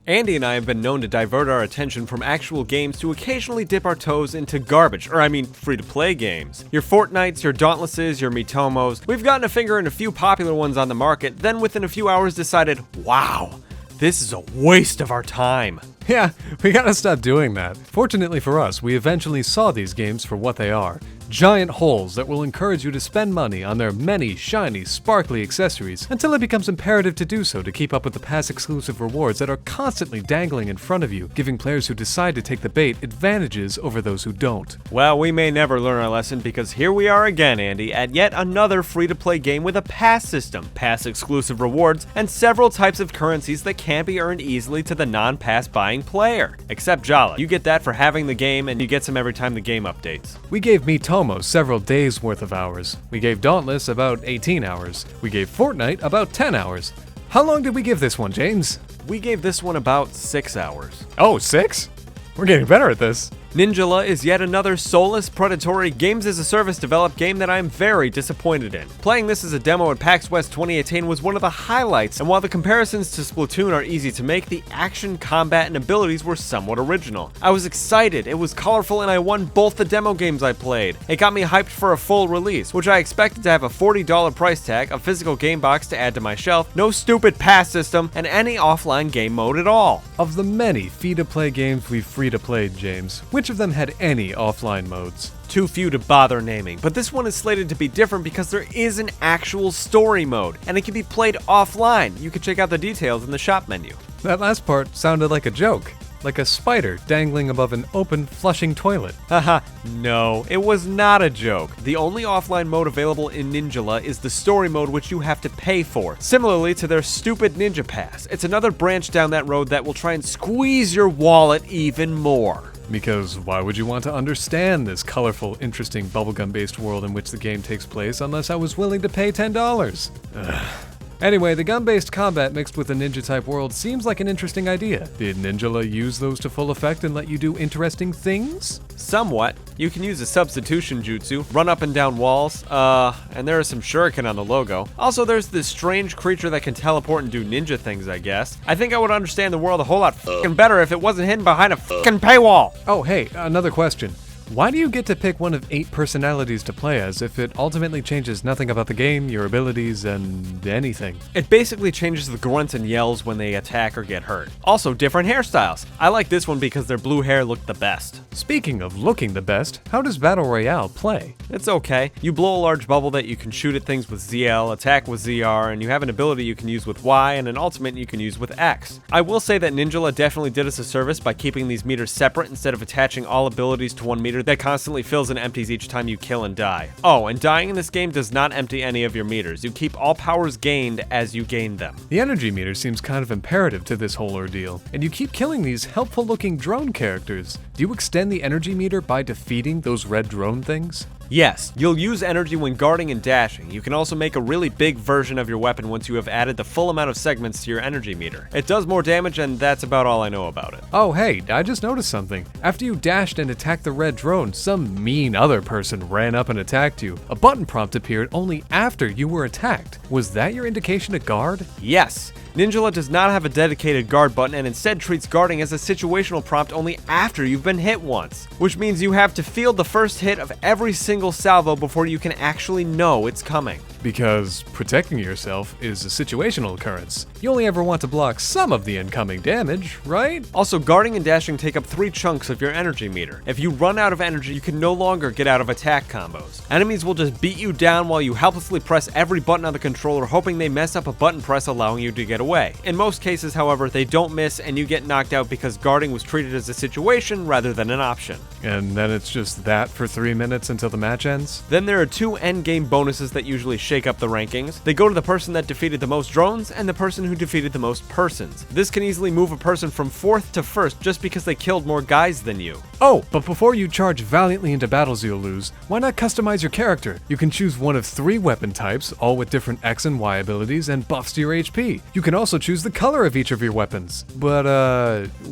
Andy and I have been known to divert our attention from actual games to occasionally dip our toes into garbage, free-to-play games. Your Fortnites, your Dauntlesses, your Mitomos. We've gotten a finger in a few popular ones on the market, then within a few hours decided, wow, this is a waste of our time. Yeah, we gotta stop doing that. Fortunately for us, we eventually saw these games for what they are. Giant holes that will encourage you to spend money on their many shiny, sparkly accessories until it becomes imperative to do so to keep up with the past exclusive rewards that are constantly dangling in front of you, giving players who decide to take the bait advantages over those who don't. Well, we may never learn our lesson because here we are again, Andy, at yet another free-to-play game with a pass system, pass exclusive rewards, and several types of currencies that can't be earned easily to the non-pass buying player. Except Jala, you get that for having the game and you get some every time the game updates. We gave Mitomo several days worth of hours. We gave Dauntless about 18 hours. We gave Fortnite about 10 hours. How long did we give this one, James? We gave this one about 6 hours. Oh, 6? We're getting better at this. Ninjala is yet another soulless, predatory, games-as-a-service developed game that I'm very disappointed in. Playing this as a demo at PAX West 2018 was one of the highlights, and while the comparisons to Splatoon are easy to make, the action, combat, and abilities were somewhat original. I was excited, it was colorful, and I won both the demo games I played. It got me hyped for a full release, which I expected to have a $40 price tag, a physical game box to add to my shelf, no stupid pass system, and any offline game mode at all. Of the many free-to-play games we've free-to-played, James, which of them had any offline modes? Too few to bother naming, but this one is slated to be different because there is an actual story mode, and it can be played offline. You can check out the details in the shop menu. That last part sounded like a joke. Like a spider dangling above an open, flushing toilet. Haha, no, it was not a joke. The only offline mode available in Ninjala is the story mode, which you have to pay for, similarly to their stupid Ninja Pass. It's another branch down that road that will try and squeeze your wallet even more. Because why would you want to understand this colorful, interesting, bubblegum-based world in which the game takes place unless I was willing to pay $10? Ugh. Anyway, the gun-based combat mixed with a ninja-type world seems like an interesting idea. Did Ninjala use those to full effect and let you do interesting things? Somewhat. You can use a substitution jutsu, run up and down walls, and there is some shuriken on the logo. Also, there's this strange creature that can teleport and do ninja things, I guess. I think I would understand the world a whole lot f***ing better if it wasn't hidden behind a f***ing paywall! Oh, hey, another question. Why do you get to pick one of 8 personalities to play as if it ultimately changes nothing about the game, your abilities, and anything? It basically changes the grunts and yells when they attack or get hurt. Also, different hairstyles. I like this one because their blue hair looked the best. Speaking of looking the best, how does Battle Royale play? It's okay. You blow a large bubble that you can shoot at things with ZL, attack with ZR, and you have an ability you can use with Y and an ultimate you can use with X. I will say that Ninjala definitely did us a service by keeping these meters separate instead of attaching all abilities to one meter that constantly fills and empties each time you kill and die. Oh, and dying in this game does not empty any of your meters. You keep all powers gained as you gain them. The energy meter seems kind of imperative to this whole ordeal, and you keep killing these helpful-looking drone characters. Do you extend the energy meter by defeating those red drone things? Yes, you'll use energy when guarding and dashing. You can also make a really big version of your weapon once you have added the full amount of segments to your energy meter. It does more damage, and that's about all I know about it. Oh hey, I just noticed something. After you dashed and attacked the red drone, some mean other person ran up and attacked you. A button prompt appeared only after you were attacked. Was that your indication to guard? Yes. Ninjala does not have a dedicated guard button and instead treats guarding as a situational prompt only after you've been hit once, which means you have to field the first hit of every single salvo before you can actually know it's coming. Because protecting yourself is a situational occurrence. You only ever want to block some of the incoming damage, right? Also, guarding and dashing take up 3 chunks of your energy meter. If you run out of energy, you can no longer get out of attack combos. Enemies will just beat you down while you helplessly press every button on the controller, hoping they mess up a button press allowing you to get away. In most cases, however, they don't miss and you get knocked out because guarding was treated as a situation rather than an option. And then it's just that for 3 minutes until the match ends? Then there are 2 endgame bonuses that usually shake up the rankings. They go to the person that defeated the most drones and the person who defeated the most persons. This can easily move a person from 4th to 1st just because they killed more guys than you. Oh, but before you charge valiantly into battles you'll lose, why not customize your character? You can choose one of 3 weapon types, all with different X and Y abilities and buffs to your HP. You can also choose the color of each of your weapons. But,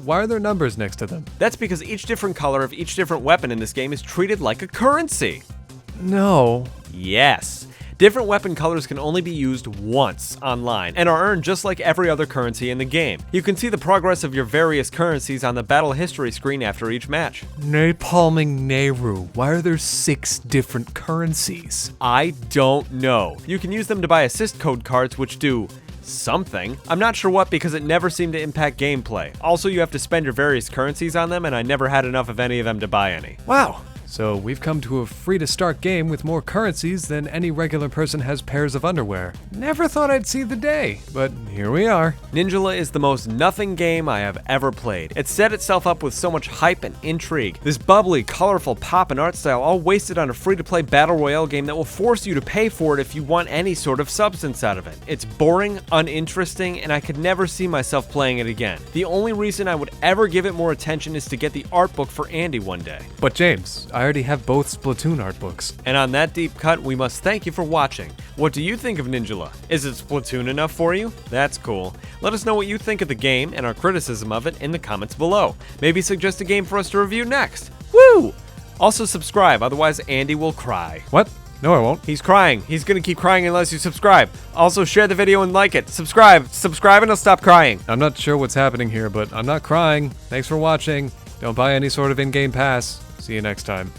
why are there numbers next to them? That's because each different color of each different weapon in this game is treated like a currency. No. Yes. Different weapon colors can only be used once online and are earned just like every other currency in the game. You can see the progress of your various currencies on the battle history screen after each match. Napalming Nehru. Why are there 6 different currencies? I don't know. You can use them to buy assist code cards which do something. I'm not sure what because it never seemed to impact gameplay. Also, you have to spend your various currencies on them and I never had enough of any of them to buy any. Wow. So we've come to a free-to-start game with more currencies than any regular person has pairs of underwear. Never thought I'd see the day, but here we are. Ninjala is the most nothing game I have ever played. It set itself up with so much hype and intrigue. This bubbly, colorful pop and art style all wasted on a free-to-play battle royale game that will force you to pay for it if you want any sort of substance out of it. It's boring, uninteresting, and I could never see myself playing it again. The only reason I would ever give it more attention is to get the art book for Andy one day. But James, I already have both Splatoon art books. And on that deep cut, we must thank you for watching. What do you think of Ninjala? Is it Splatoon enough for you? That's cool. Let us know what you think of the game and our criticism of it in the comments below. Maybe suggest a game for us to review next. Woo! Also subscribe, otherwise Andy will cry. What? No, I won't. He's crying. He's gonna keep crying unless you subscribe. Also share the video and like it. Subscribe and he'll stop crying. I'm not sure what's happening here, but I'm not crying. Thanks for watching. Don't buy any sort of in-game pass. See you next time.